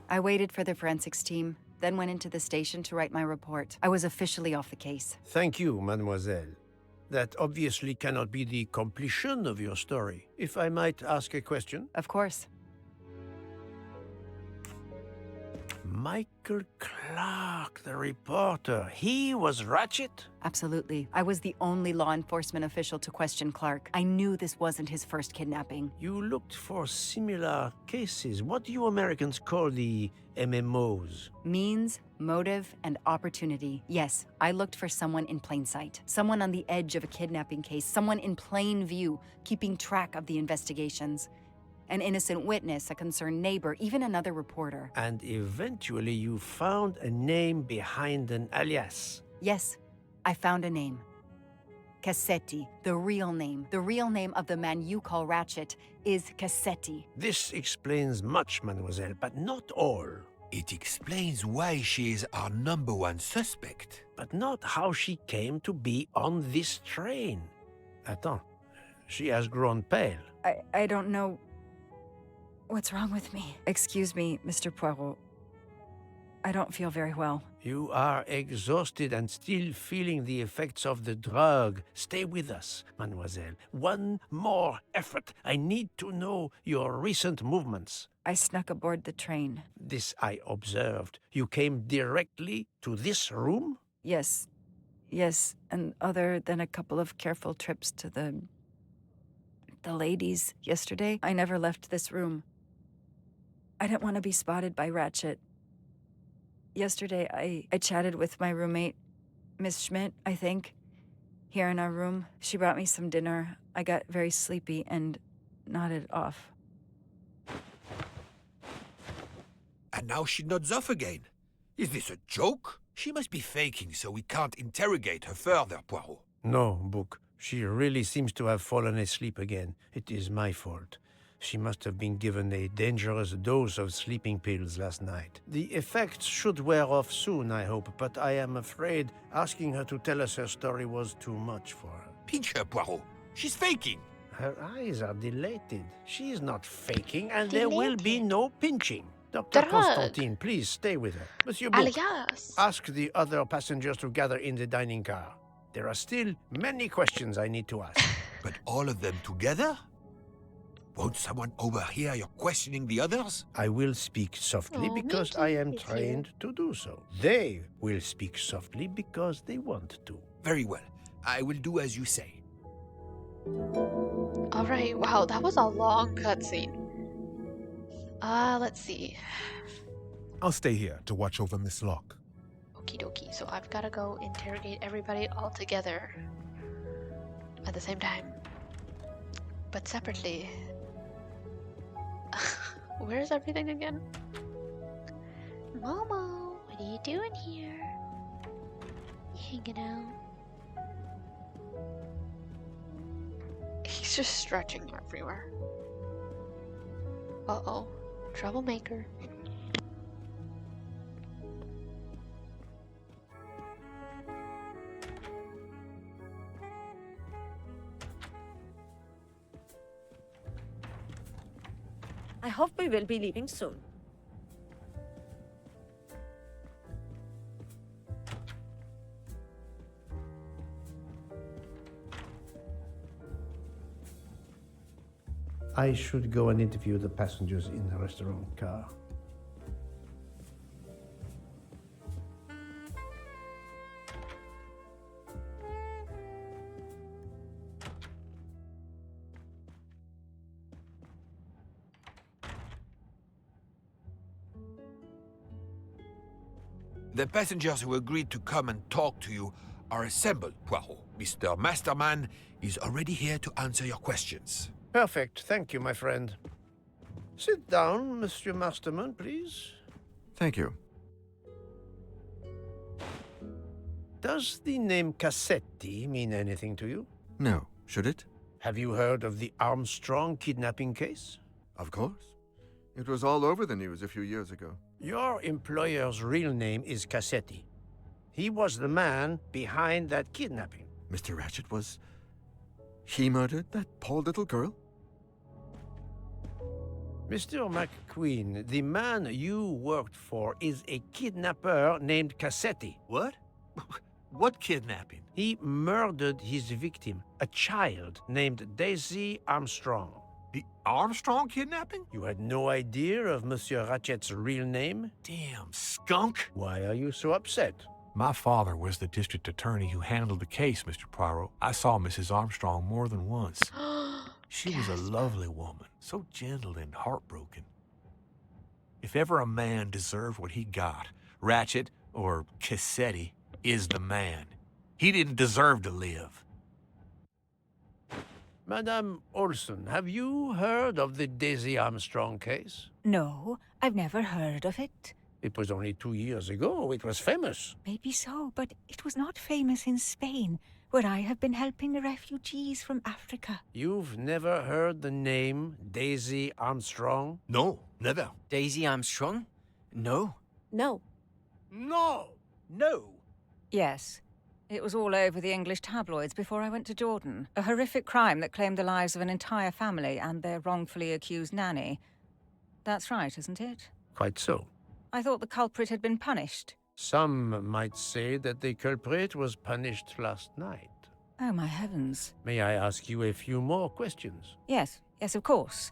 I waited for the forensics team, then went into the station to write my report. I was officially off the case. Thank you, mademoiselle. That obviously cannot be the completion of your story. If I might ask a question? Of course. Michael Clark, the reporter, he was Ratchet? Absolutely. I was the only law enforcement official to question Clark. I knew this wasn't his first kidnapping. You looked for similar cases. What do you Americans call the MMOs? Means, motive, and opportunity. Yes, I looked for someone in plain sight. Someone on the edge of a kidnapping case. Someone in plain view, keeping track of the investigations. An innocent witness, a concerned neighbor, even another reporter. And eventually you found a name behind an alias. Yes, I found a name. Cassetti, the real name. The real name of the man you call Ratchet is Cassetti. This explains much, mademoiselle, but not all. It explains why she is our #1 suspect. But not how she came to be on this train. Attends, she has grown pale. I don't know what's wrong with me. Excuse me, Mr. Poirot. I don't feel very well. You are exhausted and still feeling the effects of the drug. Stay with us, mademoiselle. One more effort. I need to know your recent movements. I snuck aboard the train. This I observed. You came directly to this room? Yes, and other than a couple of careful trips to the ladies yesterday, I never left this room. I didn't want to be spotted by Ratchet. Yesterday, I chatted with my roommate, Miss Schmidt, I think, here in our room. She brought me some dinner. I got very sleepy and nodded off. And now she nods off again. Is this a joke? She must be faking so we can't interrogate her further, Poirot. No, Book. She really seems to have fallen asleep again. It is my fault. She must have been given a dangerous dose of sleeping pills last night. The effects should wear off soon, I hope, but I am afraid asking her to tell us her story was too much for her. Pinch her, Poirot. She's faking. Her eyes are dilated. She is not faking, and there will be no pinching. Dr. Drug. Constantine, please stay with her. Monsieur Book, Alias. ask the other passengers to gather in the dining car. There are still many questions I need to ask. But all of them together? Won't someone overhear your questioning the others? I will speak softly Oh, because I Mickey am is here. trained to do so. They will speak softly because they want to. Very well. I will do as you say. Alright, wow, that was a long cutscene. Let's see. I'll stay here to watch over Miss Locke. Okie dokie, so I've gotta go interrogate everybody all together at the same time. But separately. Where's everything again? Momo, what are you doing here? Hanging out. He's just stretching everywhere. Uh-oh. Troublemaker. I hope we will be leaving soon. I should go and interview the passengers in the restaurant car. The passengers who agreed to come and talk to you are assembled, Poirot. Mr. Masterman is already here to answer your questions. Perfect. Thank you, my friend. Sit down, Monsieur Masterman, please. Thank you. Does the name Cassetti mean anything to you? No, should it? Have you heard of the Armstrong kidnapping case? Of course. It was all over the news a few years ago. Your employer's real name is Cassetti. He was the man behind that kidnapping. Mr. Ratchet was... He murdered that poor little girl? Mr. McQueen, the man you worked for is a kidnapper named Cassetti. What? What kidnapping? He murdered his victim, a child named Daisy Armstrong. The Armstrong kidnapping? You had no idea of Monsieur Ratchet's real name? Damn skunk! Why are you so upset? My father was the district attorney who handled the case, Mr. Poirot. I saw Mrs. Armstrong more than once. She was a lovely woman, so gentle and heartbroken. If ever a man deserved what he got, Ratchet, or Cassetti, is the man. He didn't deserve to live. Madame Olson, have you heard of the Daisy Armstrong case? No, I've never heard of it. It was only 2 years ago. It was famous. Maybe so, but it was not famous in Spain, where I have been helping the refugees from Africa. You've never heard the name Daisy Armstrong? No, never. Daisy Armstrong? No. No. No! No. Yes. It was all over the English tabloids before I went to Jordan. A horrific crime that claimed the lives of an entire family and their wrongfully accused nanny. That's right, isn't it? Quite so. I thought the culprit had been punished. Some might say that the culprit was punished last night. Oh, my heavens. May I ask you a few more questions? Yes, yes, of course.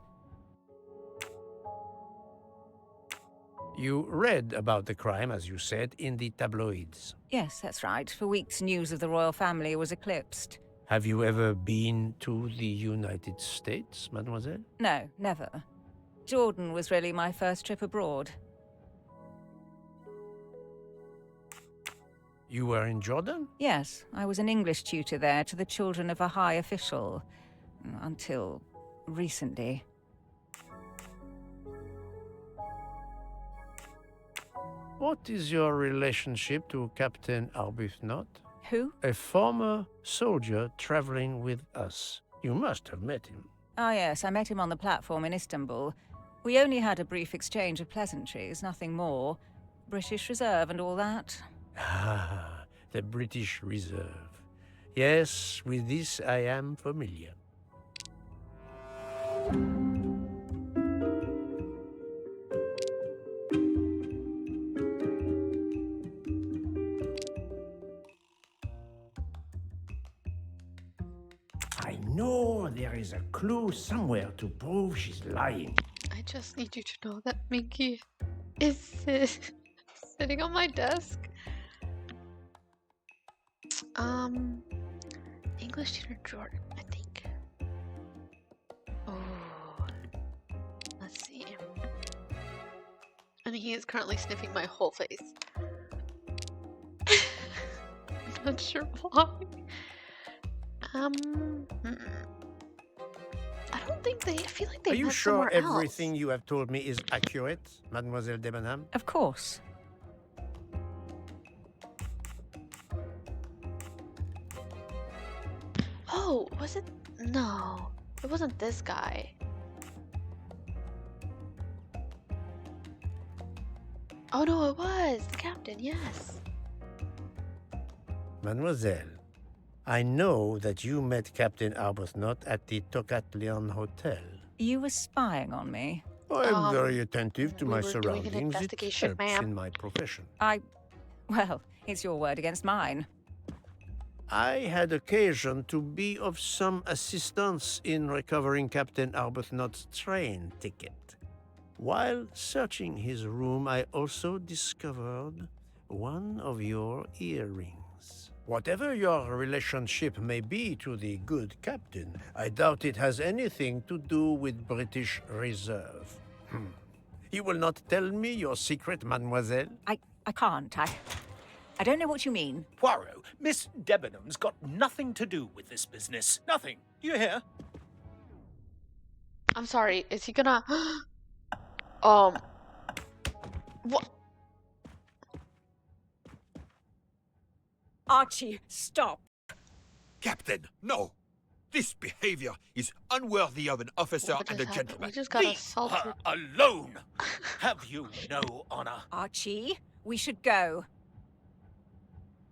You read about the crime, as you said, in the tabloids. Yes, that's right. For weeks, news of the royal family was eclipsed. Have you ever been to the United States, mademoiselle? No, never. Jordan was really my first trip abroad. You were in Jordan? Yes, I was an English tutor there to the children of a high official. Until recently. What is your relationship to Captain Arbuthnot? Who? A former soldier traveling with us. You must have met him. Ah, yes, I met him on the platform in Istanbul. We only had a brief exchange of pleasantries, nothing more. British Reserve and all that. Ah, the British Reserve. Yes, with this I am familiar. I know there is a clue somewhere to prove she's lying. I just need you to know that Minky is sitting on my desk. English tutor Jordan, I think. Oh, let's see. And he is currently sniffing my whole face. I'm not sure why. I don't think they. I feel like they. Are you met sure somewhere else. everything you have told me is accurate, Mademoiselle Debenham? Of course. Oh, was it? No, it wasn't this guy. Oh no, it was the captain. Yes. Mademoiselle, I know that you met Captain Arbuthnot at the Tocatlian Hotel. You were spying on me. I'm very attentive to we my were doing an surroundings. It investigation, helps ma'am. in my profession. Well, it's your word against mine. I had occasion to be of some assistance in recovering Captain Arbuthnot's train ticket. While searching his room, I also discovered one of your earrings. Whatever your relationship may be to the good captain, I doubt it has anything to do with British Reserve. You will not tell me your secret, mademoiselle? I can't. I don't know what you mean. Poirot, Miss Debenham's got nothing to do with this business. Nothing. You hear? I'm sorry. Is he gonna? What? Archie, stop. Captain, no! This behavior is unworthy of an officer What and a just happened? gentleman. We just got Leave assaulted. her alone. Have you no honor? Archie, we should go.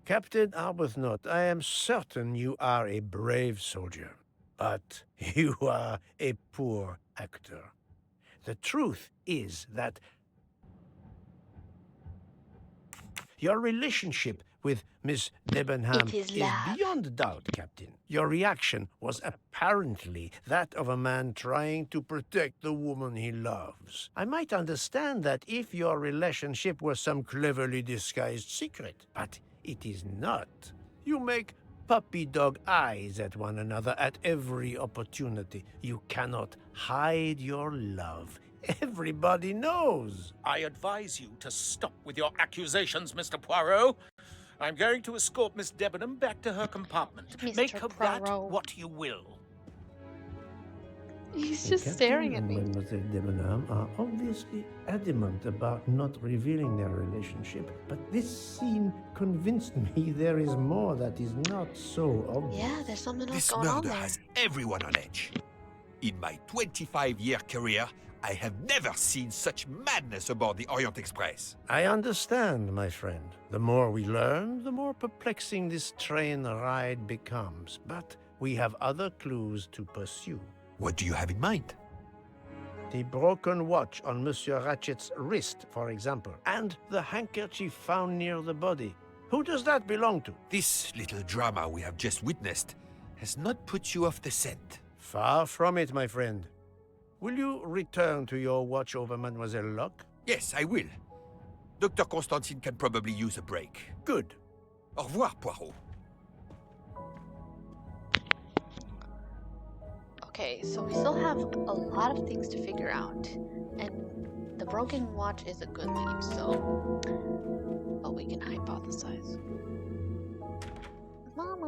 Captain Arbuthnot, I am certain you are a brave soldier, but you are a poor actor. The truth is that your relationship with Miss Debenham It is is love. beyond doubt, Captain. Your reaction was apparently that of a man trying to protect the woman he loves. I might understand that if your relationship were some cleverly disguised secret, but it is not. You make puppy dog eyes at one another at every opportunity. You cannot hide your love. Everybody knows. I advise you to stop with your accusations, Mr. Poirot. I'm going to escort Miss Debenham back to her compartment. Mr. Make of that Poirot. what you will. He's The just captain staring at and me. Mademoiselle Debenham are obviously adamant about not revealing their relationship, but this scene convinced me there is more that is not so obvious. Yeah, there's something else This going on murder there. has everyone on edge. In my 25-year career, I have never seen such madness aboard the Orient Express. I understand, my friend. The more we learn, the more perplexing this train ride becomes. But we have other clues to pursue. What do you have in mind? The broken watch on Monsieur Ratchet's wrist, for example, and the handkerchief found near the body. Who does that belong to? This little drama we have just witnessed has not put you off the scent. Far from it, my friend. Will you return to your watch over Mademoiselle Locke? Yes, I will. Dr. Constantine can probably use a break. Good. Au revoir, Poirot. Okay, so we still have a lot of things to figure out. And the broken watch is a good lead, so... But we can hypothesize. Mama!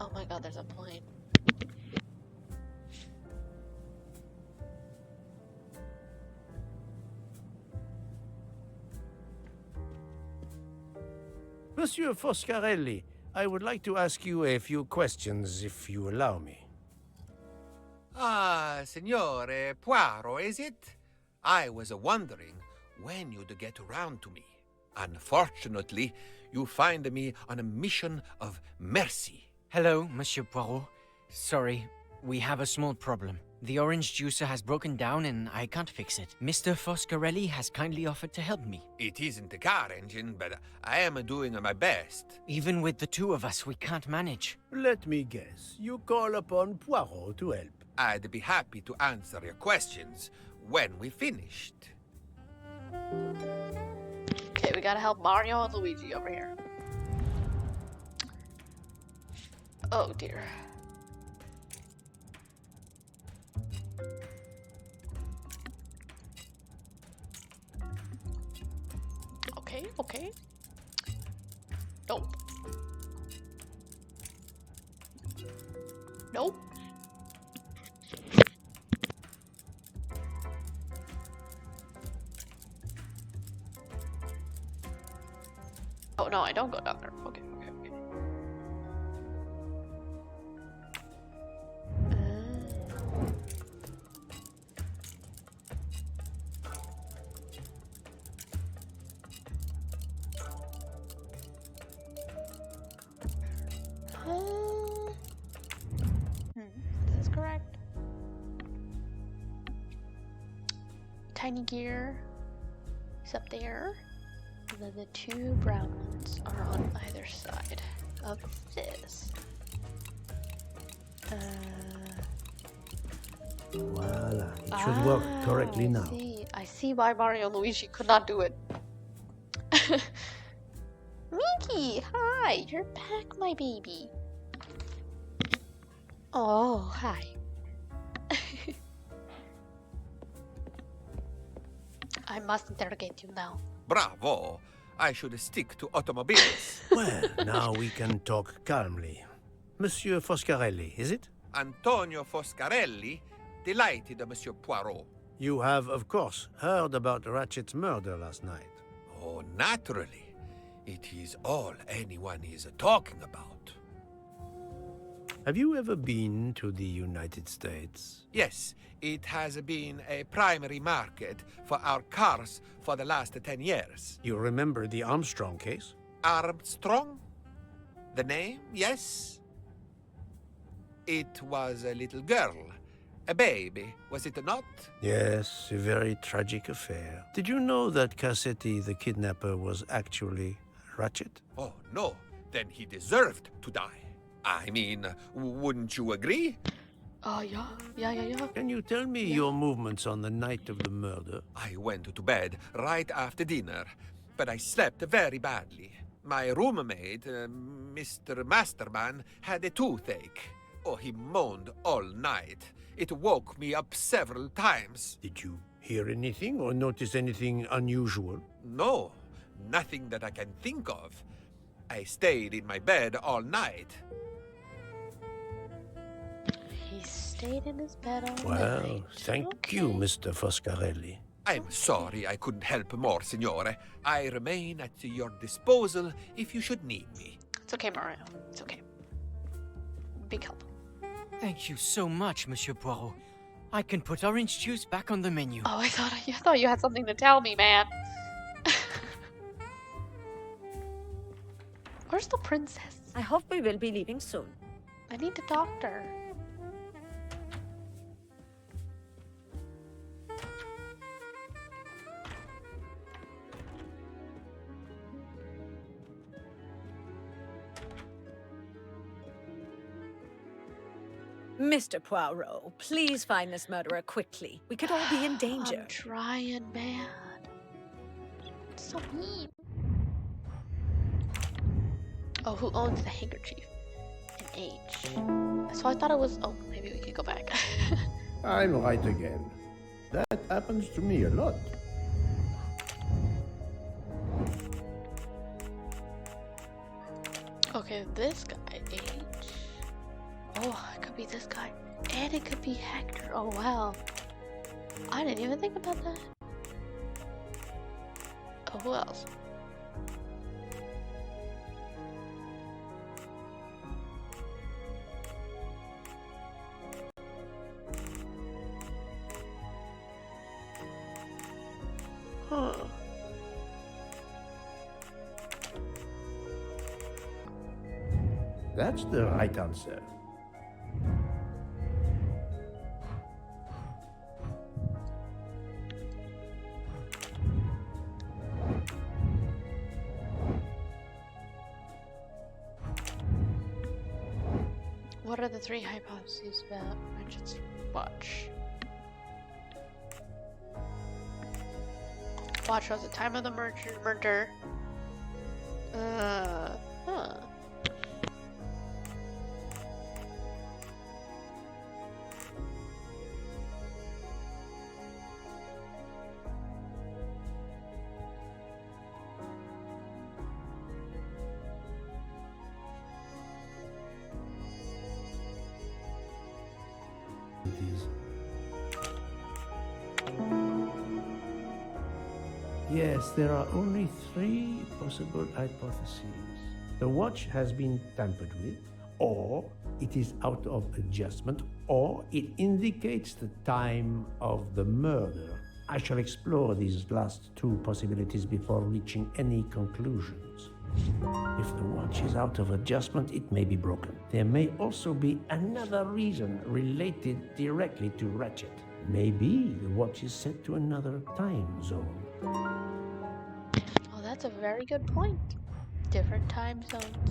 Oh my god, there's a plane. Monsieur Foscarelli, I would like to ask you a few questions, if you allow me. Ah, Signore Poirot, is it? I was wondering when you'd get around to me. Unfortunately, you find me on a mission of mercy. Hello, Monsieur Poirot. Sorry, we have a small problem. The orange juicer has broken down and I can't fix it. Mr. Foscarelli has kindly offered to help me. It isn't the car engine, but I am doing my best. Even with the two of us, we can't manage. Let me guess. You call upon Poirot to help. I'd be happy to answer your questions when we finished. Okay, we gotta help Mario and Luigi over here. Oh dear. Okay, okay. Nope. Nope. Oh no, I don't go down there. Okay, okay, okay. Is this correct? Tiny gear is up there. And then the two brown ones are on either side of this. Voila. It should work correctly now. I see why Mario and Luigi could not do it. Mickey, hi! You're back, my baby. Oh, hi. I must interrogate you now. Bravo! I should stick to automobiles. Well, now we can talk calmly. Monsieur Foscarelli, is it? Antonio Foscarelli, delighted, Monsieur Poirot. You have, of course, heard about Ratchet's murder last night. Oh, naturally. It is all anyone is talking about. Have you ever been to the United States? Yes, it has been a primary market for our cars for the last 10 years. You remember the Armstrong case? Armstrong? The name, yes? It was a little girl, A baby, was it not? Yes, a very tragic affair. Did you know that Cassetti, the kidnapper, was actually Ratchet? Oh, no. Then he deserved to die. I mean, wouldn't you agree? Oh, yeah. Yeah. Can you tell me your movements on the night of the murder? I went to bed right after dinner, but I slept very badly. My roommate, Mr. Masterman, had a toothache. Oh, he moaned all night. It woke me up several times. Did you hear anything or notice anything unusual? No, nothing that I can think of. I stayed in my bed all night. He stayed in his bed all Well, night. thank you, Mr. Foscarelli. I'm sorry I couldn't help more, Signore. I remain at your disposal if you should need me. It's okay, Mario. It's okay. Big help. Thank you so much, Monsieur Poirot. I can put orange juice back on the menu. Oh, I thought you had something to tell me, man. Where's the princess? I hope we will be leaving soon. I need the doctor. Mr. Poirot, please find this murderer quickly. We could all be in danger. I'm trying, man. It's so mean. Oh, who owns the handkerchief? An H. So I thought it was. Oh, maybe we could go back. I'm right again. That happens to me a lot. Okay, this guy, H. Oh, it could be this guy. And it could be Hector. Oh, wow. I didn't even think about that. Oh, who else? Huh. That's the right answer. What are the 3 hypotheses about Ratchet's watch? Watch shows the time of the murder. Huh. Yes, there are only 3 possible hypotheses. The watch has been tampered with, or it is out of adjustment, or it indicates the time of the murder. I shall explore these last 2 possibilities before reaching any conclusions. If the watch is out of adjustment, it may be broken. There may also be another reason related directly to Ratchet. Maybe the watch is set to another time zone. Oh, that's a very good point. Different time zones.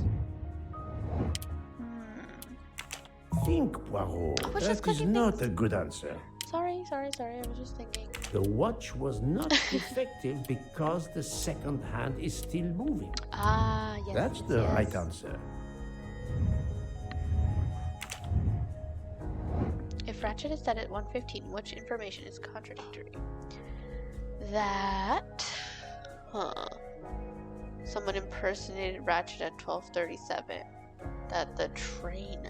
Think, Poirot. I was just That is clicking not things. a good answer. Sorry. I was just thinking. The watch was not defective because the second hand is still moving. Ah, yes. That's the yes. right answer. If Ratchet is dead at 1:15, which information is contradictory? That... Huh. Someone impersonated Ratchet at 12:37. That the train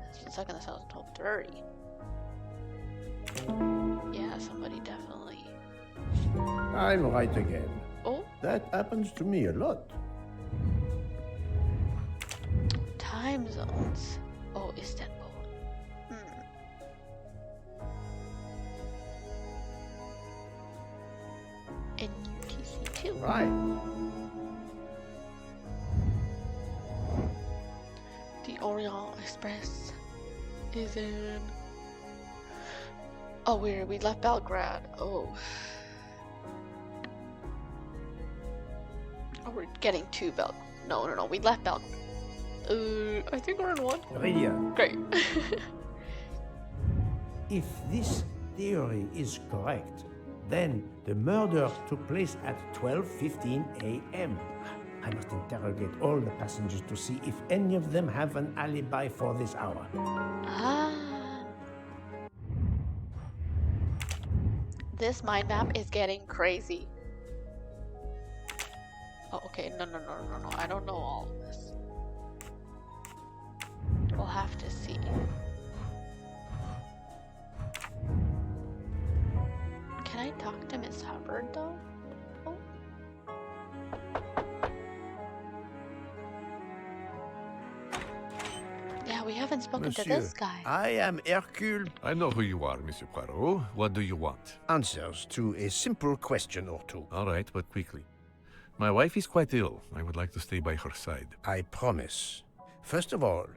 has been stuck in the cell at 12:30. Yeah, somebody definitely... I'm right again. Oh, That happens to me a lot. time zones. Oh, Istanbul. And UTC too. Right. The Orient Express is in Oh, we left Belgrade. Oh. Oh, we're getting to No. We left Belgrade. I think we're in one. Brilliant. Great. If this theory is correct, then the murder took place at 12:15 a.m. I must interrogate all the passengers to see if any of them have an alibi for this hour. Ah. This mind map is getting crazy. Oh, okay. No. I don't know all of this. We'll have to see. Can I talk to Miss Hubbard, though? Oh. Yeah, we haven't spoken to this guy. I am Hercule. I know who you are, Monsieur Poirot. What do you want? Answers to a simple question or two. All right, but quickly. My wife is quite ill. I would like to stay by her side. I promise. First of all,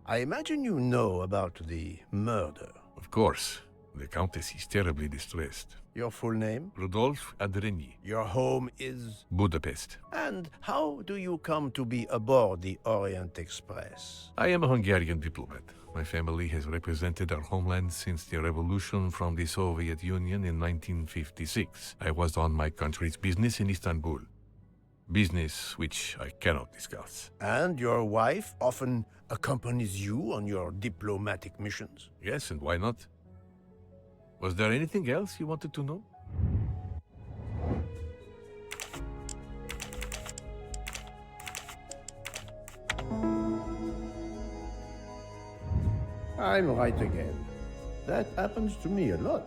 I imagine you know about the murder. Of course. The Countess is terribly distressed. Your full name? Rudolph Adreni. Your home is? Budapest. And how do you come to be aboard the Orient Express? I am a Hungarian diplomat. My family has represented our homeland since the revolution from the Soviet Union in 1956. I was on my country's business in Istanbul. Business which I cannot discuss. And your wife often accompanies you on your diplomatic missions? Yes, and why not? Was there anything else you wanted to know? I'm right again. That happens to me a lot.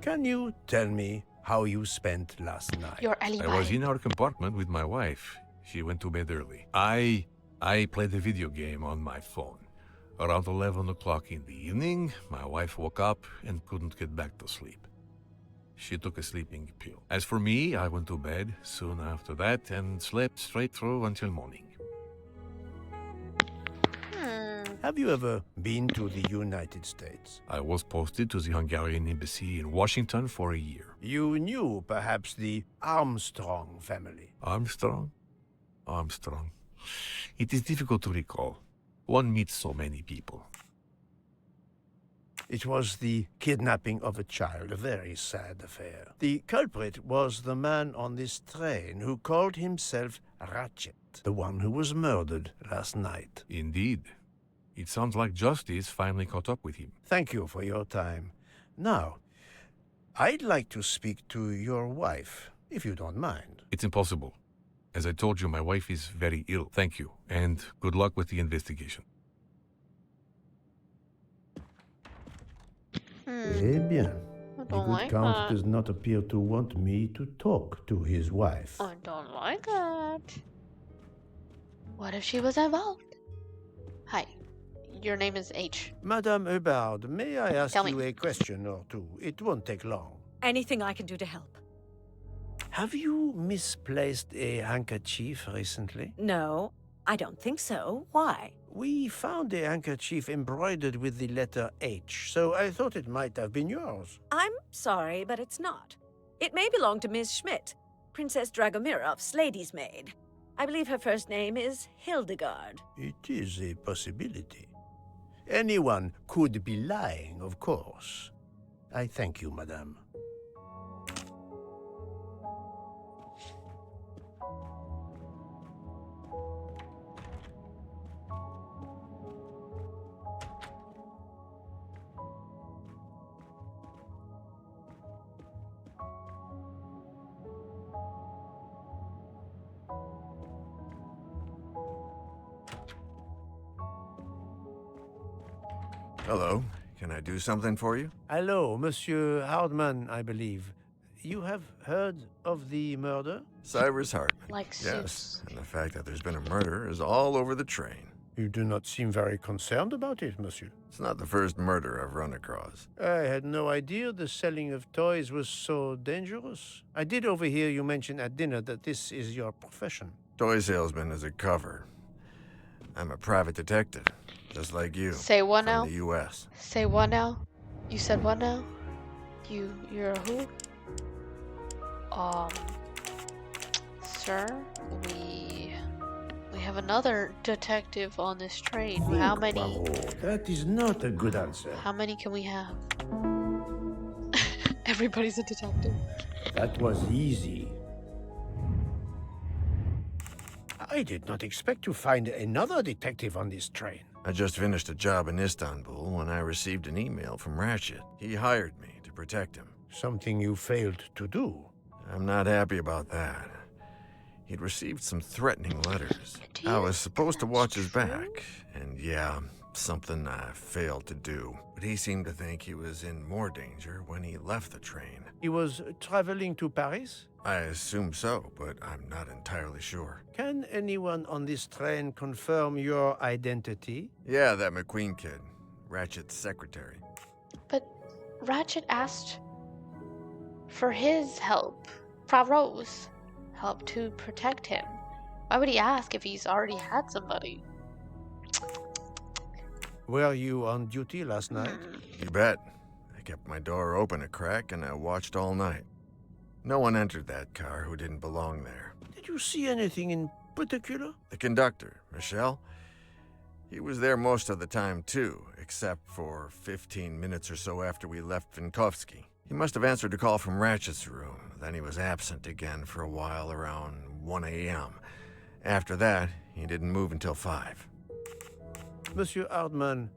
Can you tell me how you spent last night? Your alibi. I was in our compartment with my wife. She went to bed early. I played a video game on my phone. Around 11 o'clock in the evening, my wife woke up and couldn't get back to sleep. She took a sleeping pill. As for me, I went to bed soon after that and slept straight through until morning. Have you ever been to the United States? I was posted to the Hungarian embassy in Washington for a year. You knew perhaps the Armstrong family. Armstrong? It is difficult to recall. One meets so many people. It was the kidnapping of a child, a very sad affair. The culprit was the man on this train who called himself Ratchet, the one who was murdered last night. Indeed. It sounds like justice finally caught up with him. Thank you for your time. Now, I'd like to speak to your wife, if you don't mind. It's impossible. As I told you, my wife is very ill. Thank you, and good luck with the investigation. Eh bien. I The don't good like Count that. does not appear to want me to talk to his wife. I don't like that. What if she was involved? Hi. Your name is H. Madame Hubbard, may I ask Tell you me. a question or two? It won't take long. Anything I can do to help? Have you misplaced a handkerchief recently? No, I don't think so. Why? We found a handkerchief embroidered with the letter H, so I thought it might have been yours. I'm sorry, but it's not. It may belong to Miss Schmidt, Princess Dragomirov's lady's maid. I believe her first name is Hildegard. It is a possibility. Anyone could be lying, of course. I thank you, madame. Hello. Can I do something for you? Hello, Monsieur Hardman, I believe. You have heard of the murder? Cyrus Hartman. Like Yes, Suits. and the fact that there's been a murder is all over the train. You do not seem very concerned about it, monsieur. It's not the first murder I've run across. I had no idea the selling of toys was so dangerous. I did overhear you mention at dinner that this is your profession. Toy salesman is a cover. I'm a private detective. just like you. Say what from now? the U.S. Say what now? You said what now? You're a who? Sir, we have another detective on this train. How many? Poirot, that is not a good answer. How many can we have? Everybody's a detective. That was easy. I did not expect to find another detective on this train. I just finished a job in Istanbul when I received an email from Ratchet. He hired me to protect him. Something you failed to do. I'm not happy about that. He'd received some threatening letters. Do I you was supposed to think watch that's his true? back, and yeah, something I failed to do. But he seemed to think he was in more danger when he left the train. He was traveling to Paris? I assume so, but I'm not entirely sure. Can anyone on this train confirm your identity? Yeah, that McQueen kid, Ratchet's secretary. But Ratchet asked for his help, Poirot's help to protect him. Why would he ask if he's already had somebody? Were you on duty last night? You bet. I kept my door open a crack and I watched all night. No one entered that car who didn't belong there. Did you see anything in particular? The conductor, Michel, he was there most of the time too, except for 15 minutes or so after we left Vinkovsky. He must have answered a call from Ratchet's room. Then he was absent again for a while around 1 a.m. After that, he didn't move until 5. Monsieur Hardman,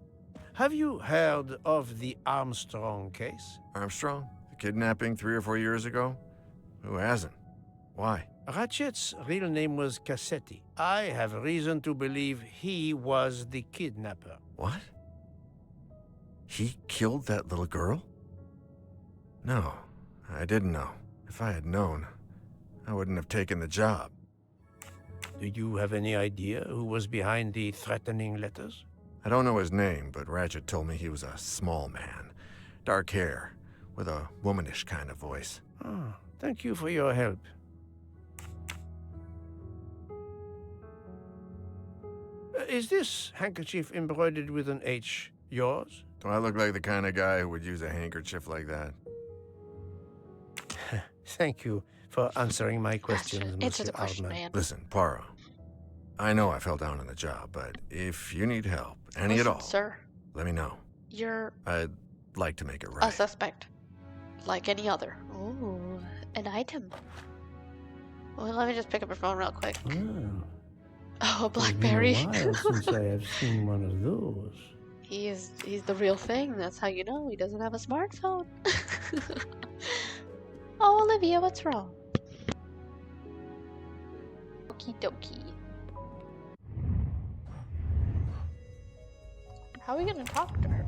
have you heard of the Armstrong case? Armstrong? The kidnapping 3 or 4 years ago? Who hasn't? Why? Ratchet's real name was Cassetti. I have reason to believe he was the kidnapper. What? He killed that little girl? No, I didn't know. If I had known, I wouldn't have taken the job. Do you have any idea who was behind the threatening letters? I don't know his name, but Ratchet told me he was a small man. Dark hair, with a womanish kind of voice. Oh, thank you for your help. Is this handkerchief embroidered with an H yours? Do I look like the kind of guy who would use a handkerchief like that? Thank you for answering my questions, Answer Monsieur the question, Hardman. man. Listen, Poirot, I know I fell down on the job, but if you need help, any Listen, at all, sir, let me know. you're I'd like to make it a right. suspect, like any other. Ooh, an item. Well, let me just pick up your phone real quick. Oh, Oh, a it's been BlackBerry. a while since I have seen one of those. He's the real thing. That's how you know he doesn't have a smartphone. Oh, Olivia, what's wrong? Okie dokie. How are we gonna talk to her?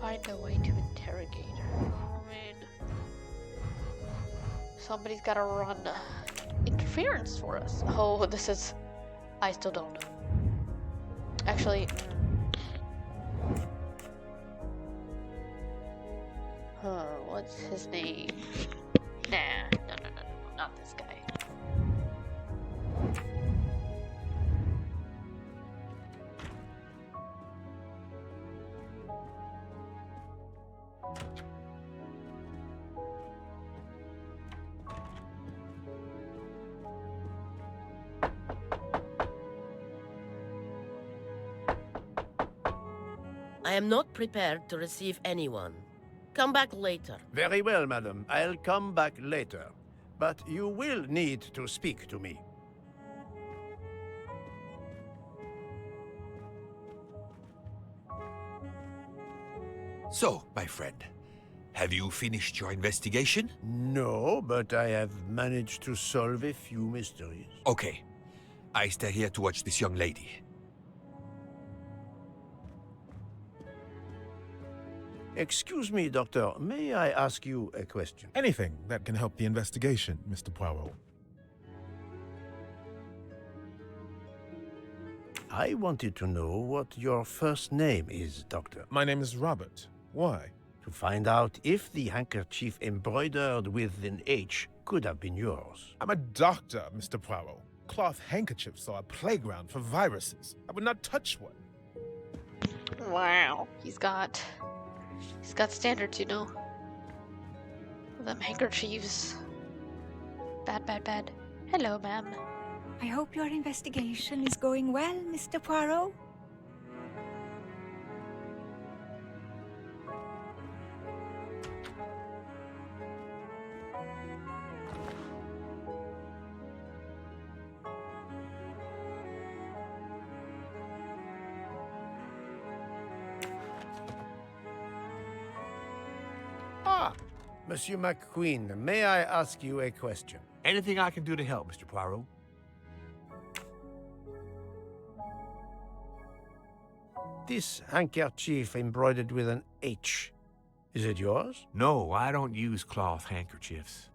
Find a way to interrogate her. I mean, somebody's gotta run interference for us. Oh, this is. I still don't know. Actually. What's his name? Nah, no, not this guy. I am not prepared to receive anyone. Come back later. Very well, madam. I'll come back later. But you will need to speak to me. So, my friend, have you finished your investigation? No, but I have managed to solve a few mysteries. Okay. I stay here to watch this young lady. Excuse me, Doctor. May I ask you a question? Anything that can help the investigation, Mr. Poirot. I wanted to know what your first name is, Doctor. My name is Robert. Why? To find out if the handkerchief embroidered with an H could have been yours. I'm a doctor, Mr. Poirot. Cloth handkerchiefs are a playground for viruses. I would not touch one. Wow. He's got standards, you know. Them handkerchiefs. Bad, bad, bad. Hello, ma'am. I hope your investigation is going well, Mr. Poirot. Ah, Monsieur McQueen, may I ask you a question? Anything I can do to help, Mr. Poirot? This handkerchief embroidered with an H. Is it yours? No, I don't use cloth handkerchiefs.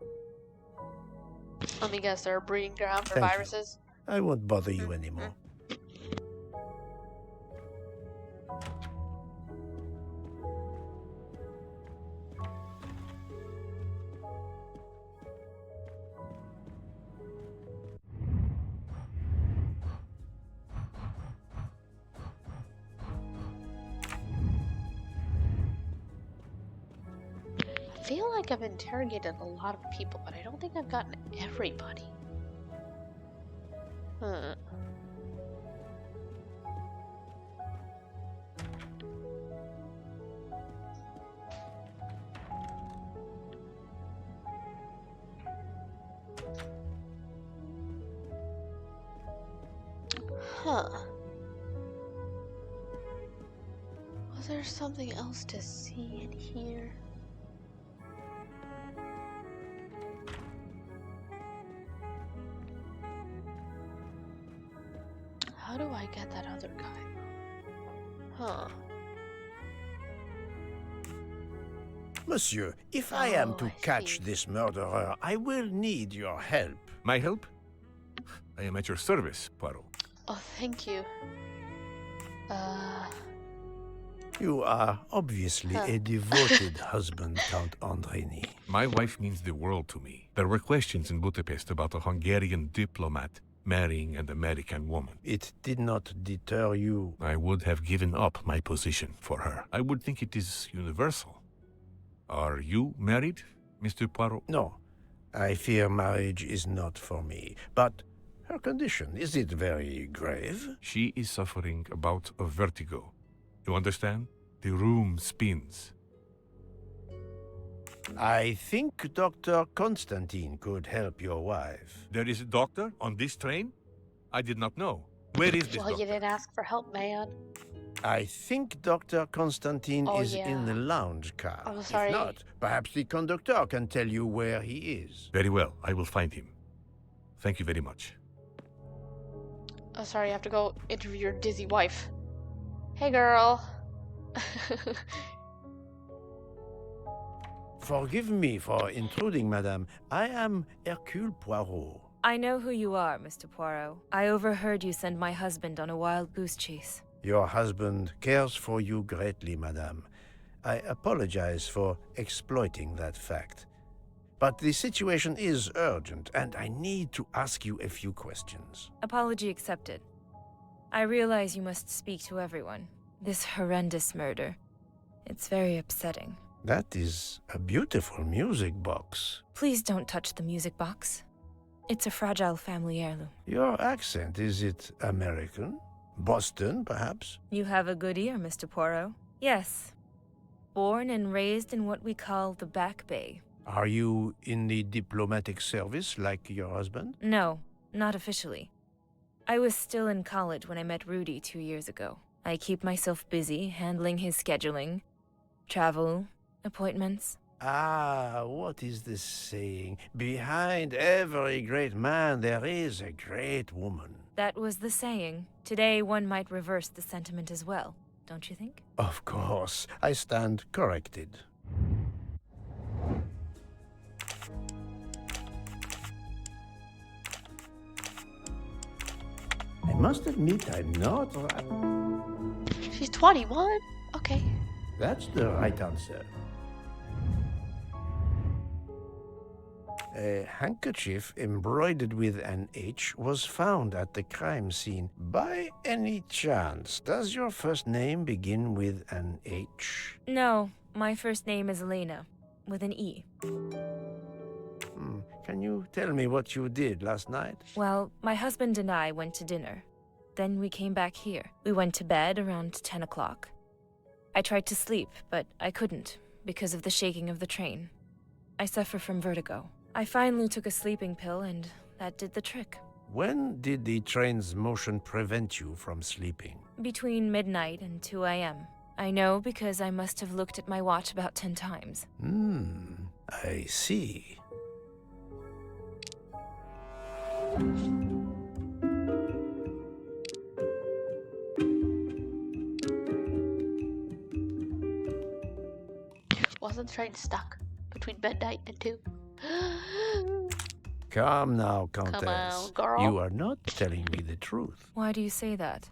Let me guess, they're a breeding ground for Thank you. viruses? I won't bother you anymore. I feel like I've interrogated a lot of people, but I don't think I've gotten everybody. Huh. Huh. Was there something else to see in here? How do I get that other guy? Huh. Monsieur, if I am Oh, to I catch see. this murderer, I will need your help. My help? I am at your service, Poirot. Oh, thank you. You are obviously a devoted husband, Count Andreni. My wife means the world to me. There were questions in Budapest about a Hungarian diplomat marrying an American woman. It did not deter you. I would have given up my position for her. I would think it is universal. Are you married, Mr. Poirot? No, I fear marriage is not for me. But her condition, is it very grave? She is suffering a bout of vertigo. You understand? The room spins. I think Dr. Constantine could help your wife. There is a doctor on this train? I did not know. Where is this Well, you doctor? didn't ask for help, man. I think Dr. Constantine Oh, is yeah. in the lounge car. I'm sorry. If not, perhaps the conductor can tell you where he is. Very well, I will find him. Thank you very much. Oh, sorry, I have to go interview your dizzy wife. Hey, girl. Forgive me for intruding, madame. I am Hercule Poirot. I know who you are, Mr. Poirot. I overheard you send my husband on a wild goose chase. Your husband cares for you greatly, madame. I apologize for exploiting that fact. But the situation is urgent, and I need to ask you a few questions. Apology accepted. I realize you must speak to everyone. This horrendous murder. It's very upsetting. That is a beautiful music box. Please don't touch the music box. It's a fragile family heirloom. Your accent, is it American? Boston, perhaps? You have a good ear, Mr. Poirot. Yes. Born and raised in what we call the Back Bay. Are you in the diplomatic service like your husband? No, not officially. I was still in college when I met Rudy 2 years ago. I keep myself busy handling his scheduling, travel, appointments. Ah, what is the saying? Behind every great man there is a great woman. That was the saying. Today one might reverse the sentiment as well, don't you think? Of course, I stand corrected. I must admit I'm not... She's 21? Okay. That's the right answer. A handkerchief embroidered with an H was found at the crime scene. By any chance, does your first name begin with an H? No, my first name is Elena, with an E. Can you tell me what you did last night? Well, my husband and I went to dinner. Then we came back here. We went to bed around 10 o'clock. I tried to sleep, but I couldn't, because of the shaking of the train. I suffer from vertigo. I finally took a sleeping pill, and that did the trick. When did the train's motion prevent you from sleeping? Between midnight and 2 a.m. I know because I must have looked at my watch about 10 times. I see. Wasn't the train stuck between midnight and 2? Calm now, Countess. Come on, girl. You are not telling me the truth. Why do you say that?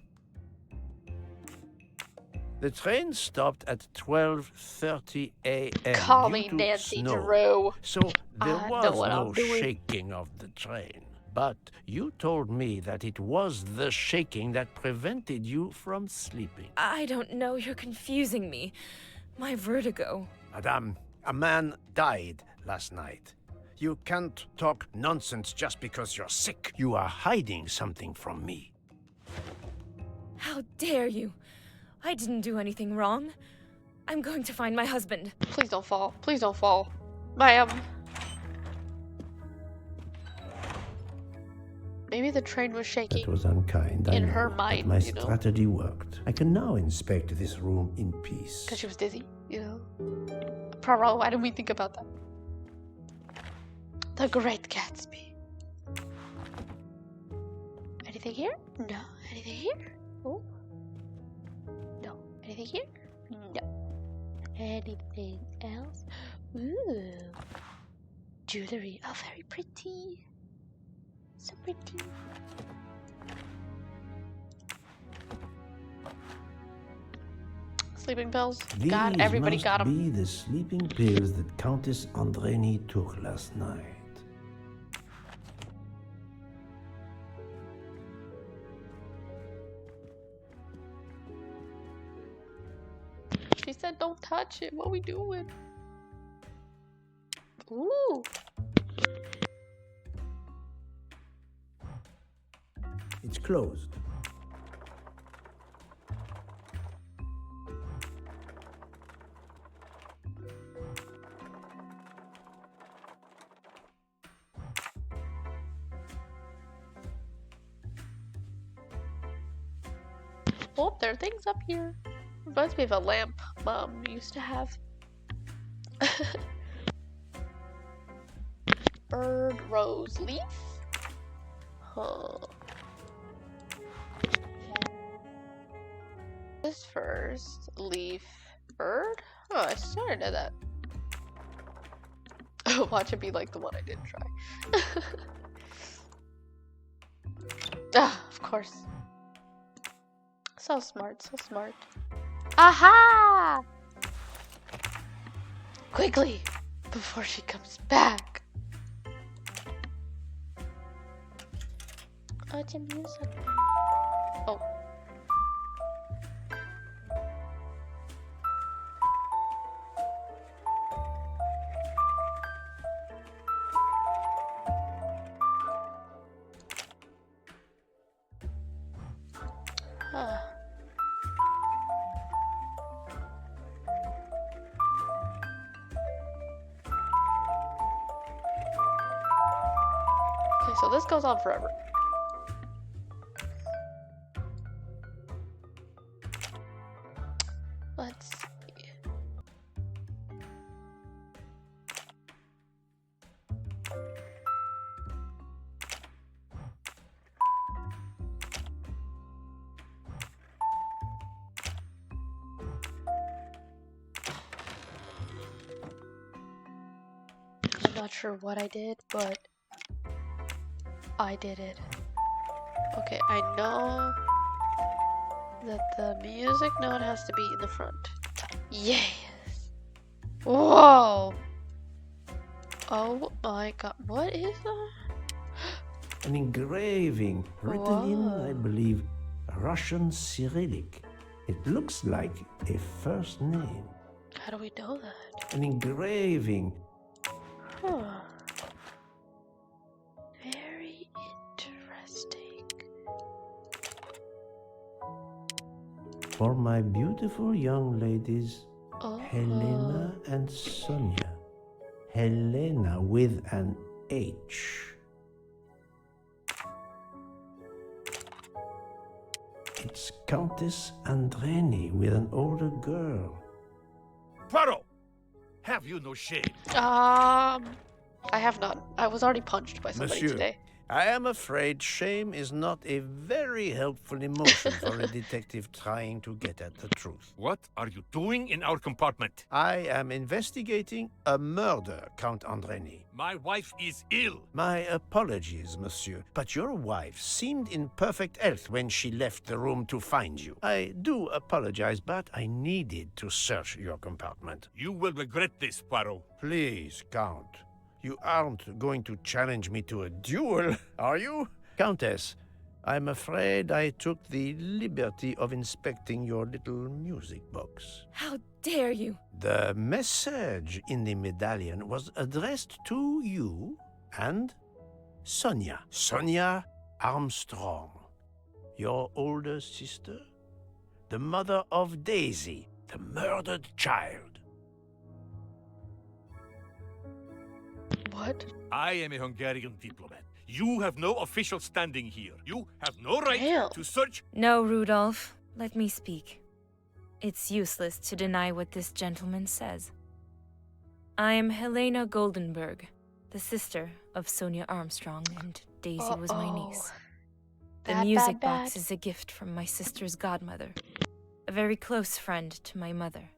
The train stopped at 12:30 a.m. Call due me to Nancy snow. Drew. So there I was know what no I'm doing. shaking of the train. But you told me that it was the shaking that prevented you from sleeping. I don't know, you're confusing me. My vertigo. Madame, a man died last night. You can't talk nonsense just because you're sick. You are hiding something from me. How dare you? I didn't do anything wrong. I'm going to find my husband. Please don't fall. Please don't fall. Ma'am. Maybe the train was shaking. That was unkind, I in know, her but mind, my you know? strategy worked. I can now inspect this room in peace. Because she was dizzy, you know? Poirot, why didn't we think about that? The Great Gatsby. Anything here? No. Anything here? Oh. No. Anything here? No. Anything else? Ooh. Jewelry. Oh, very pretty. So pretty. Sleeping pills. God, These everybody must got them. be the sleeping pills that Countess Andreni took last night. She said don't touch it. What are we doing? Ooh. It's closed. Oh, there are things up here. Reminds me of a lamp Mom used to have. Bird, rose, leaf? Huh. This first, leaf, bird? Oh, I started at that. Watch it be like the one I didn't try. Ah, of course. So smart, so smart. Aha! Quickly, before she comes back. Oh, it's a music. Oh. Huh. Okay, so this goes on forever. Let's see. I'm not sure what I did, but I did it. Okay, I know that the music note has to be in the front. Yes! Whoa! Oh my god, what is that? An engraving written in, I Whoa. believe, Russian Cyrillic. It looks like a first name. How do we know that? An engraving. Huh. Very interesting. For my beautiful young ladies, Oh. Helena and Sonia. Helena with an H. It's Countess Andreni with an older girl. Poirot! Have you no shame? I have not. I was already punched by somebody Monsieur, today. I am afraid shame is not a very helpful emotion for a detective trying to get at the truth. What are you doing in our compartment? I am investigating a murder, Count Andreni. My wife is ill. My apologies, monsieur, but your wife seemed in perfect health when she left the room to find you. I do apologize, but I needed to search your compartment. You will regret this, Poirot. Please, Count. You aren't going to challenge me to a duel, are you? Countess, I'm afraid I took the liberty of inspecting your little music box. How dare you? The message in the medallion was addressed to you and Sonia. Sonia Armstrong, your older sister, the mother of Daisy, the murdered child. What? I am a Hungarian diplomat. You have no official standing here. You have no right Damn. to search. No, Rudolph. Let me speak. It's useless to deny what this gentleman says. I am Helena Goldenberg, the sister of Sonia Armstrong, and Daisy was my niece. The Bad, music bad, box bad. is a gift from my sister's godmother, a very close friend to my mother.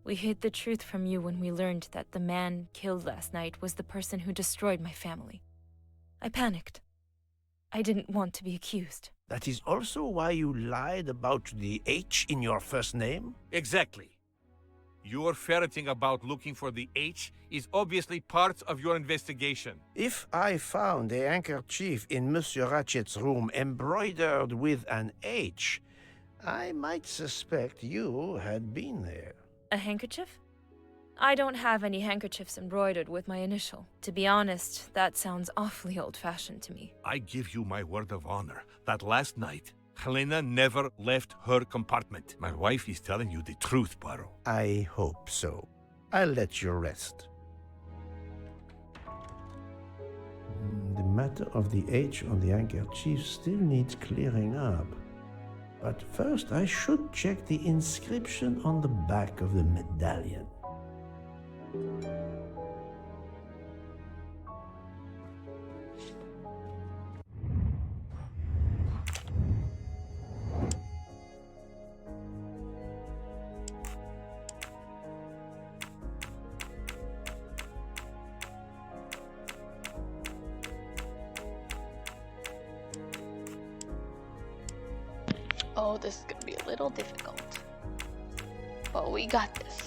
We hid the truth from you when we learned that the man killed last night was the person who destroyed my family. I panicked. I didn't want to be accused. That is also why you lied about the H in your first name? Exactly. Your ferreting about looking for the H is obviously part of your investigation. If I found a handkerchief in Monsieur Ratchet's room embroidered with an H, I might suspect you had been there. A handkerchief? I don't have any handkerchiefs embroidered with my initial. To be honest, that sounds awfully old-fashioned to me. I give you my word of honor that last night, Helena never left her compartment. My wife is telling you the truth, Poirot. I hope so. I'll let you rest. The matter of the H on the handkerchief still needs clearing up. But first, I should check the inscription on the back of the medallion. Oh, this is gonna be a little difficult. But we got this.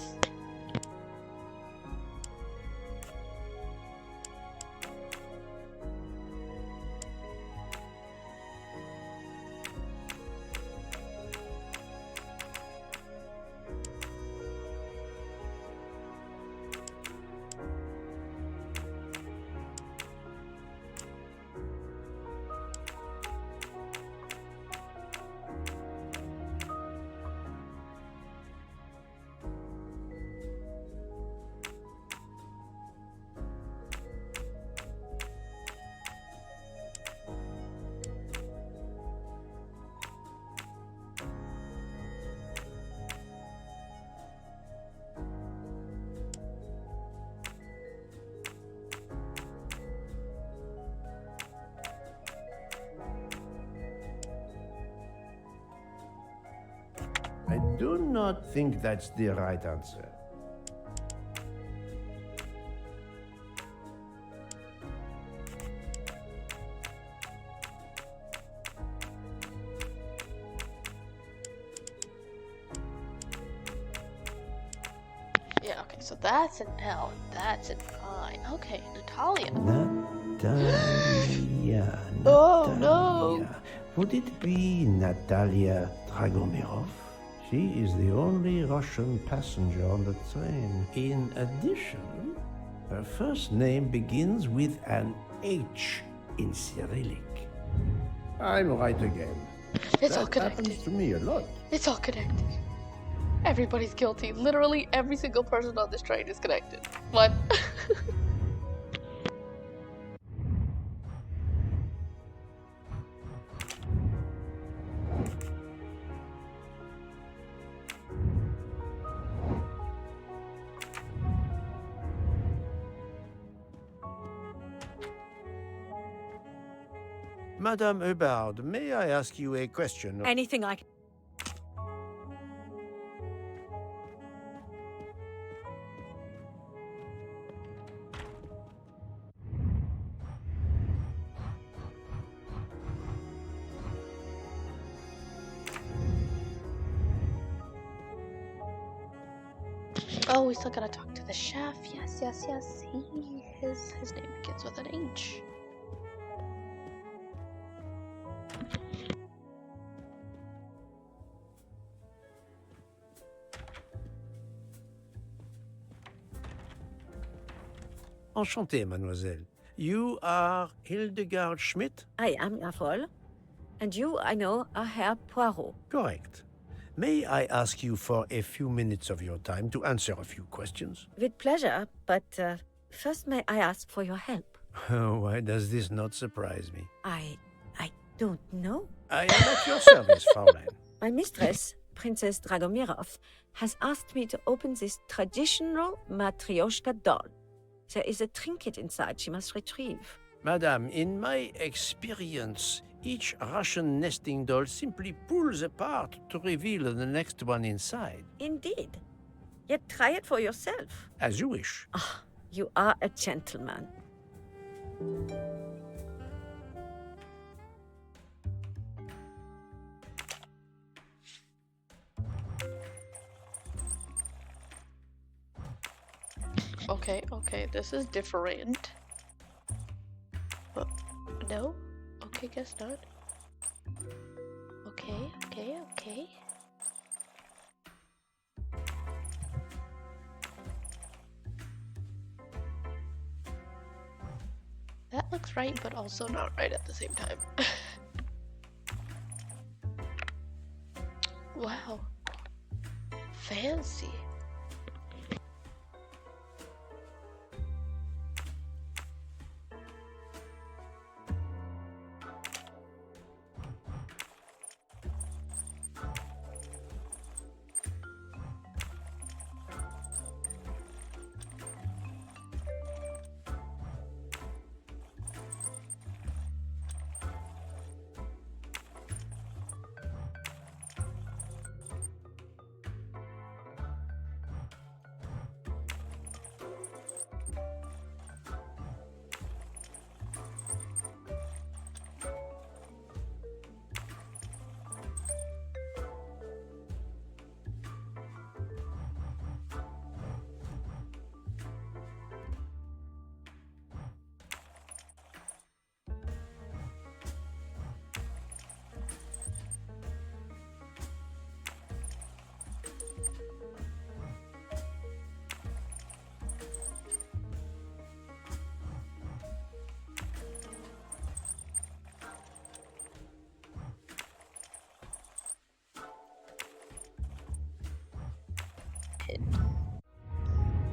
I do not think that's the right answer. Yeah, okay, so that's an L, and that's an I. line. Okay, Natalia. Natalia. Oh, no. Would it be Natalia Dragomirov? She is the only Russian passenger on the train. In addition, her first name begins with an H in Cyrillic. I'm right again. It's all That connected. happens to me a lot. It's all connected. Everybody's guilty. Literally every single person on this train is connected. What? Madame Hubbard, may I ask you a question? Anything I can. Oh, we still gotta talk to the chef. Yes, yes, yes. His name begins with an H. Enchanté, mademoiselle. You are Hildegard Schmidt? I am your fool. And you, I know, are Herr Poirot. Correct. May I ask you for a few minutes of your time to answer a few questions? With pleasure, but first may I ask for your help? Why does this not surprise me? I don't know. I am at your service, Fraulein. My mistress, Princess Dragomirov, has asked me to open this traditional Matryoshka doll. There is a trinket inside she must retrieve. Madame, in my experience, each Russian nesting doll simply pulls apart to reveal the next one inside. Indeed. Yet try it for yourself. As you wish. Ah, you are a gentleman. Okay, this is different. No? Okay, guess not. Okay. That looks right, but also not right at the same time. Wow. Fancy.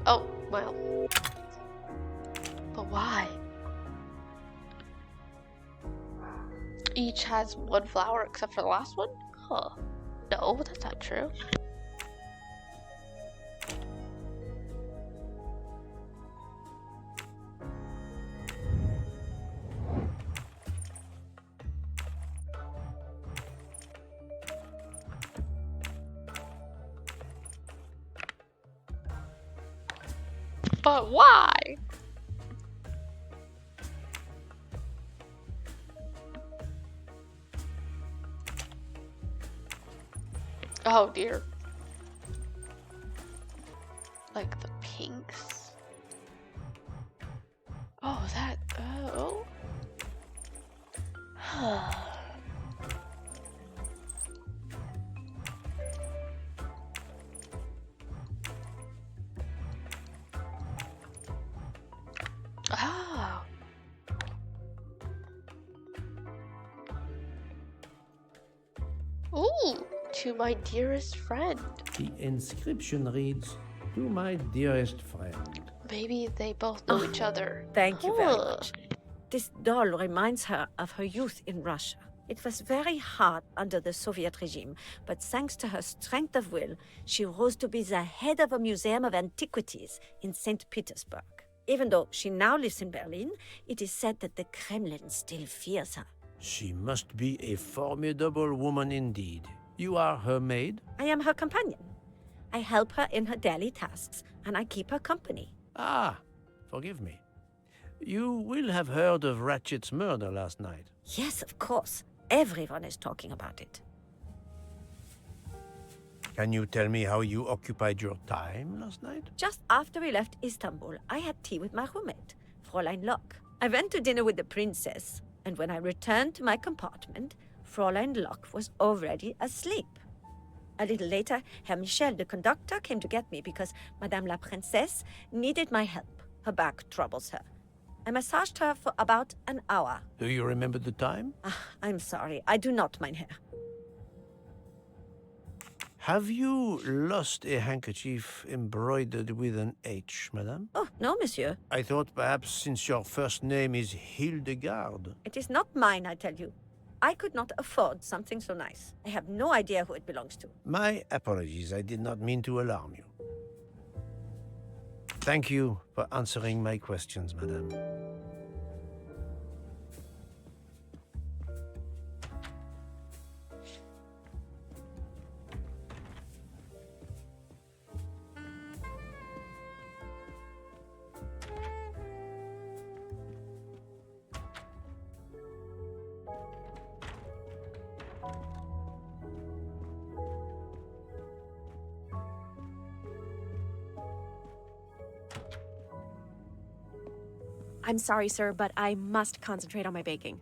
Oh, well. But why? Each has one flower except for the last one? Huh. No, that's not true. But why? Oh dear. Like the pinks. Ooh, to my dearest friend. The inscription reads, "To my dearest friend." Maybe they both know each other. Thank you very Huh. much. This doll reminds her of her youth in Russia. It was very hard under the Soviet regime, but thanks to her strength of will, she rose to be the head of a museum of antiquities in St. Petersburg. Even though she now lives in Berlin, it is said that the Kremlin still fears her. She must be a formidable woman indeed. You are her maid? I am her companion. I help her in her daily tasks, and I keep her company. Ah, forgive me. You will have heard of Ratchet's murder last night. Yes, of course. Everyone is talking about it. Can you tell me how you occupied your time last night? Just after we left Istanbul, I had tea with my roommate, Fräulein Locke. I went to dinner with the princess, and when I returned to my compartment, Fräulein Locke was already asleep. A little later, Herr Michel, the conductor, came to get me because Madame la Princesse needed my help. Her back troubles her. I massaged her for about an hour. Do you remember the time? I'm sorry, I do not, mein Herr. Have you lost a handkerchief embroidered with an H, madame? Oh, no, monsieur. I thought perhaps since your first name is Hildegard. It is not mine, I tell you. I could not afford something so nice. I have no idea who it belongs to. My apologies, I did not mean to alarm you. Thank you for answering my questions, madame. I'm sorry, sir, but I must concentrate on my baking.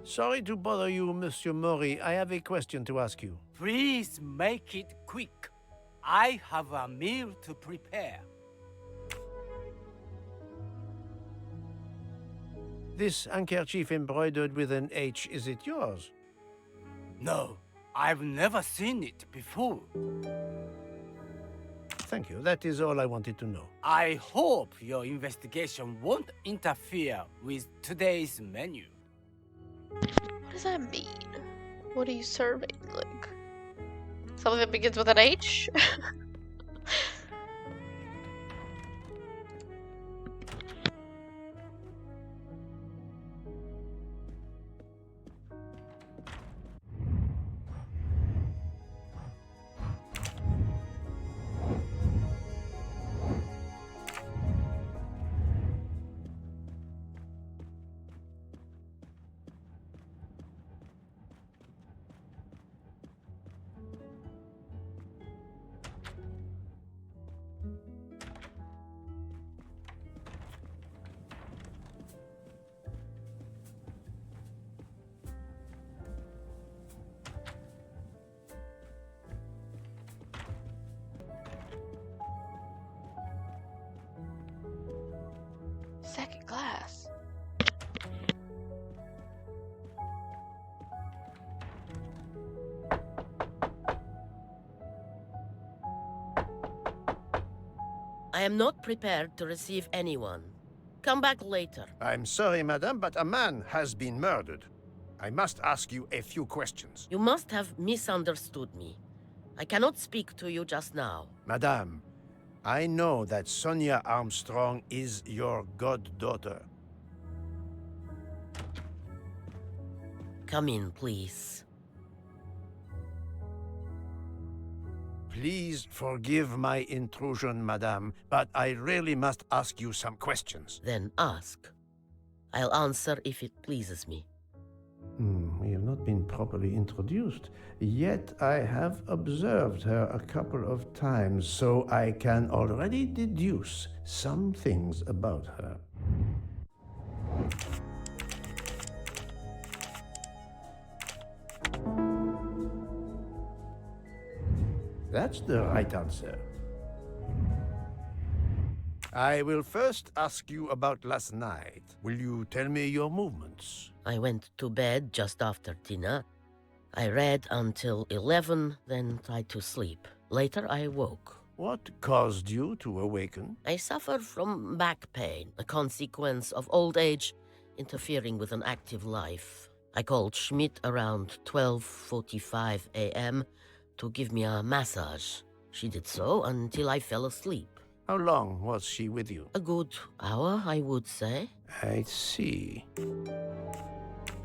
Sorry to bother you, Monsieur Mori. I have a question to ask you. Please make it quick. I have a meal to prepare. This handkerchief embroidered with an H, is it yours? No, I've never seen it before. Thank you. That is all I wanted to know. I hope your investigation won't interfere with today's menu. What does that mean? What are you serving? Like something that begins with an H? Second class. I am not prepared to receive anyone. Come back later. I'm sorry, madame, but a man has been murdered. I must ask you a few questions. You must have misunderstood me. I cannot speak to you just now. Madame, I know that Sonia Armstrong is your goddaughter. Come in, please. Please forgive my intrusion, madame, but I really must ask you some questions. Then ask. I'll answer if it pleases me. We have not been properly introduced, yet I have observed her a couple of times, so I can already deduce some things about her. That's the right answer. I will first ask you about last night. Will you tell me your movements? I went to bed just after dinner. I read until 11, then tried to sleep. Later I woke. What caused you to awaken? I suffer from back pain, a consequence of old age interfering with an active life. I called Schmidt around 12:45 a.m. to give me a massage. She did so until I fell asleep. How long was she with you? A good hour, I would say. I see.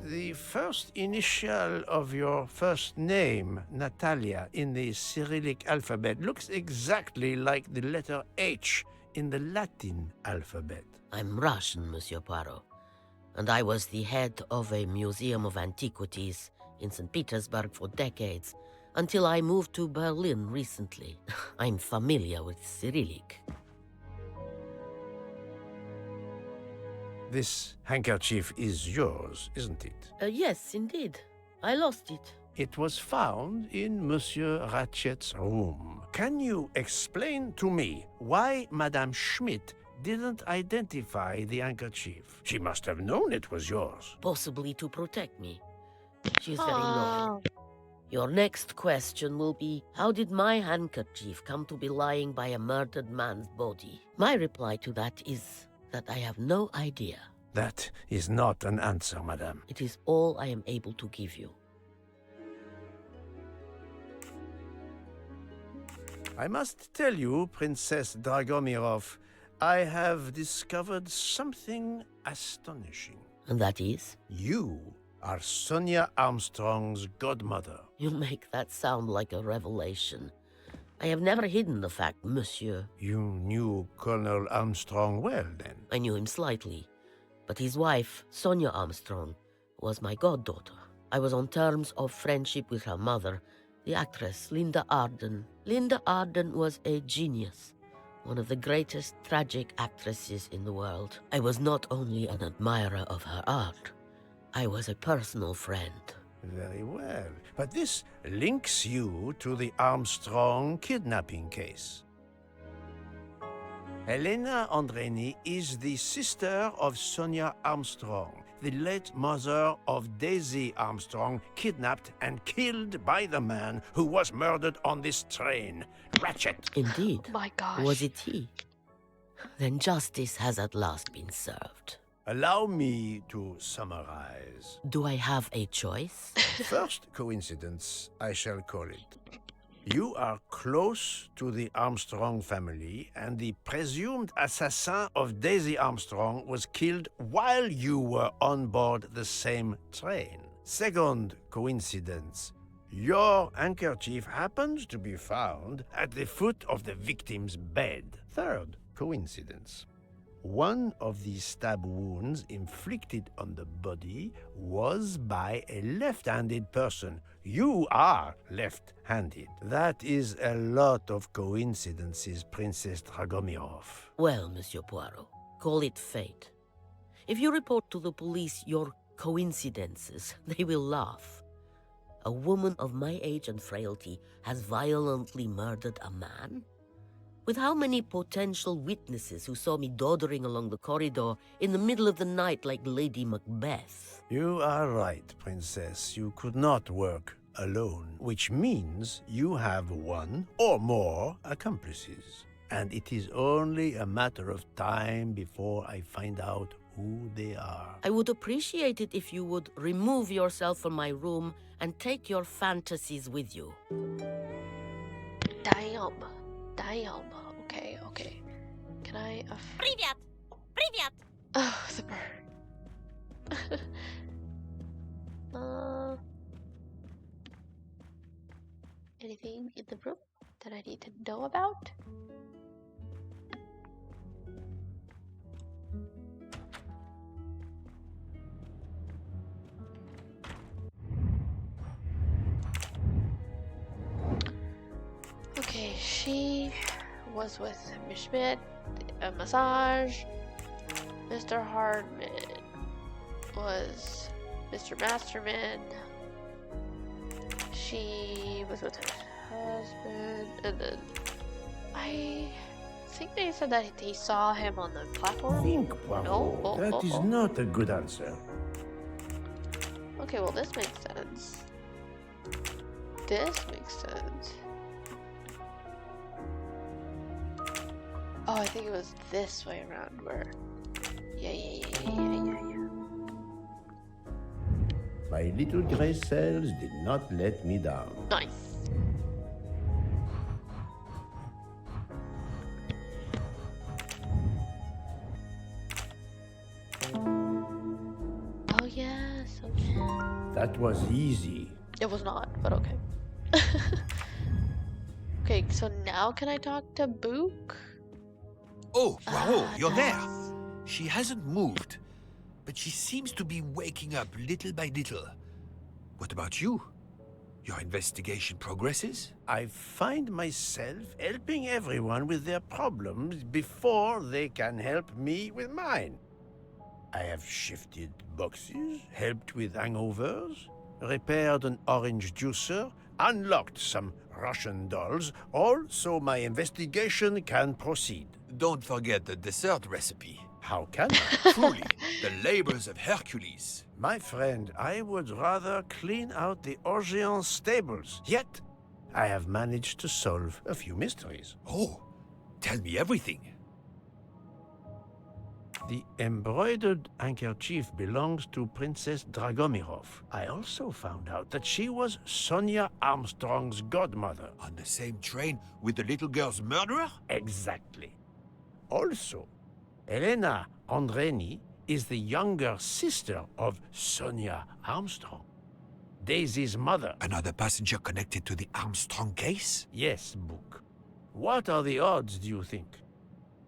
The first initial of your first name, Natalia, in the Cyrillic alphabet looks exactly like the letter H in the Latin alphabet. I'm Russian, Monsieur Poirot, and I was the head of a museum of antiquities in St. Petersburg for decades, until I moved to Berlin recently. I'm familiar with Cyrillic. This handkerchief is yours, isn't it? Yes, indeed. I lost it. It was found in Monsieur Ratchet's room. Can you explain to me why Madame Schmidt didn't identify the handkerchief? She must have known it was yours. Possibly to protect me. She's very loyal. Your next question will be, how did my handkerchief come to be lying by a murdered man's body? My reply to that is that I have no idea. That is not an answer, madame. It is all I am able to give you. I must tell you, Princess Dragomirov, I have discovered something astonishing. And that is? You are Sonia Armstrong's godmother. You make that sound like a revelation. I have never hidden the fact, monsieur. You knew Colonel Armstrong well, then? I knew him slightly. But his wife, Sonia Armstrong, was my goddaughter. I was on terms of friendship with her mother, the actress Linda Arden. Linda Arden was a genius, one of the greatest tragic actresses in the world. I was not only an admirer of her art, I was a personal friend. Very well. But this links you to the Armstrong kidnapping case. Helena Andreni is the sister of Sonia Armstrong, the late mother of Daisy Armstrong, kidnapped and killed by the man who was murdered on this train, Ratchet. Indeed. Oh my gosh. Was it he? Then justice has at last been served. Allow me to summarize. Do I have a choice? First coincidence, I shall call it. You are close to the Armstrong family, and the presumed assassin of Daisy Armstrong was killed while you were on board the same train. Second coincidence, your handkerchief happens to be found at the foot of the victim's bed. Third coincidence, one of the stab wounds inflicted on the body was by a left-handed person. You are left-handed. That is a lot of coincidences, Princess Dragomirov. Well, Monsieur Poirot, call it fate. If you report to the police your coincidences, they will laugh. A woman of my age and frailty has violently murdered a man? With how many potential witnesses who saw me doddering along the corridor in the middle of the night like Lady Macbeth? You are right, Princess. You could not work alone, which means you have one or more accomplices. And it is only a matter of time before I find out who they are. I would appreciate it if you would remove yourself from my room and take your fantasies with you. Damn. Damn. Okay, okay. Can I... Привет! Привет! Oh, the bird. Anything in the room that I need to know about? Okay, she was with Miss Schmidt, a massage. Mr. Hardman was Mr. Masterman. She was with husband, and then I think they said that they saw him on the platform. Think, Poirot. No? That is not a good answer. Okay, well this makes sense. This makes sense. Oh, I think it was this way around where... Yeah. My little gray cells did not let me down. Nice. Oh yes, okay. That was easy. It was not, but okay. Okay, so now can I talk to Book? Oh, Poirot, you're there. Nice. She hasn't moved, but she seems to be waking up little by little. What about you? Your investigation progresses? I find myself helping everyone with their problems before they can help me with mine. I have shifted boxes, helped with hangovers, repaired an orange juicer, unlocked some Russian dolls, all so my investigation can proceed. Don't forget the dessert recipe. How can I? Truly, the labors of Hercules. My friend, I would rather clean out the Orient stables. Yet, I have managed to solve a few mysteries. Oh, tell me everything. The embroidered handkerchief belongs to Princess Dragomirov. I also found out that she was Sonia Armstrong's godmother. On the same train with the little girl's murderer? Exactly. Also, Elena Andreni is the younger sister of Sonia Armstrong, Daisy's mother. Another passenger connected to the Armstrong case? Yes, Book. What are the odds, do you think?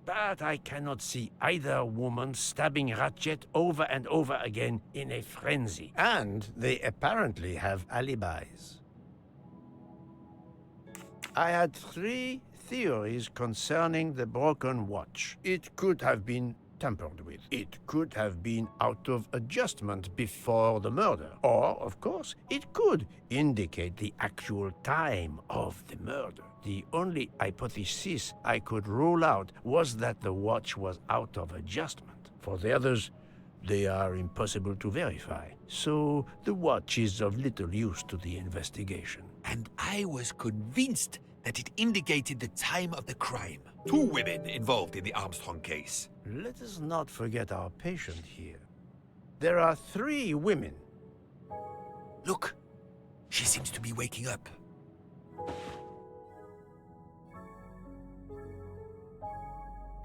But I cannot see either woman stabbing Ratchet over and over again in a frenzy. And they apparently have alibis. I had 3 theories concerning the broken watch. It could have been tampered with. It could have been out of adjustment before the murder. Or, of course, it could indicate the actual time of the murder. The only hypothesis I could rule out was that the watch was out of adjustment. For the others, they are impossible to verify. So the watch is of little use to the investigation. And I was convinced that it indicated the time of the crime. 2 women involved in the Armstrong case. Let us not forget our patient here. There are 3 women. Look, she seems to be waking up.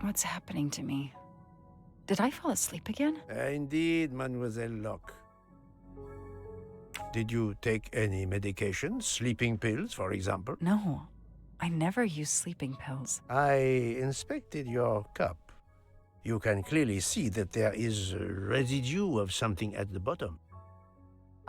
What's happening to me? Did I fall asleep again? Indeed, Mademoiselle Locke. Did you take any medication? Sleeping pills, for example? No, I never use sleeping pills. I inspected your cup. You can clearly see that there is a residue of something at the bottom.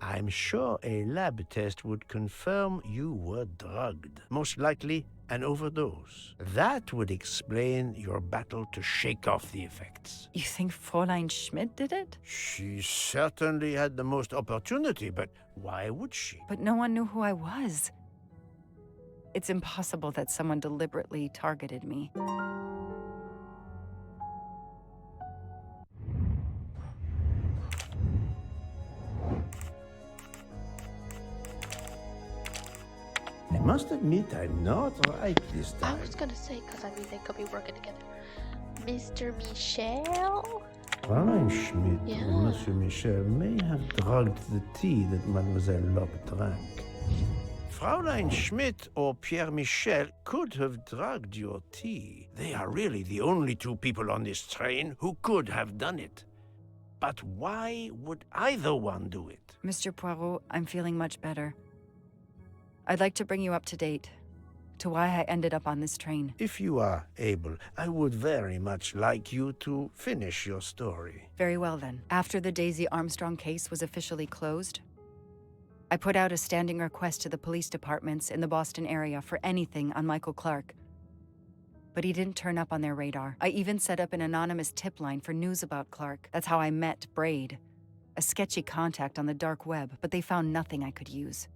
I'm sure a lab test would confirm you were drugged. Most likely an overdose. That would explain your battle to shake off the effects. You think Fräulein Schmidt did it? She certainly had the most opportunity, but why would she? But no one knew who I was. It's impossible that someone deliberately targeted me. I must admit I'm not right this I time. was gonna say, because I mean, they could be working together. Mr. Michel? Fräulein Schmidt Yeah. or Monsieur Michel may have drugged the tea that Mademoiselle Locke drank. Fräulein Schmidt or Pierre Michel could have drugged your tea. They are really the only 2 people on this train who could have done it. But why would either one do it? Mr. Poirot, I'm feeling much better. I'd like to bring you up to date to why I ended up on this train. If you are able, I would very much like you to finish your story. Very well then. After the Daisy Armstrong case was officially closed, I put out a standing request to the police departments in the Boston area for anything on Michael Clark. But he didn't turn up on their radar. I even set up an anonymous tip line for news about Clark. That's how I met Braid, a sketchy contact on the dark web, but they found nothing I could use.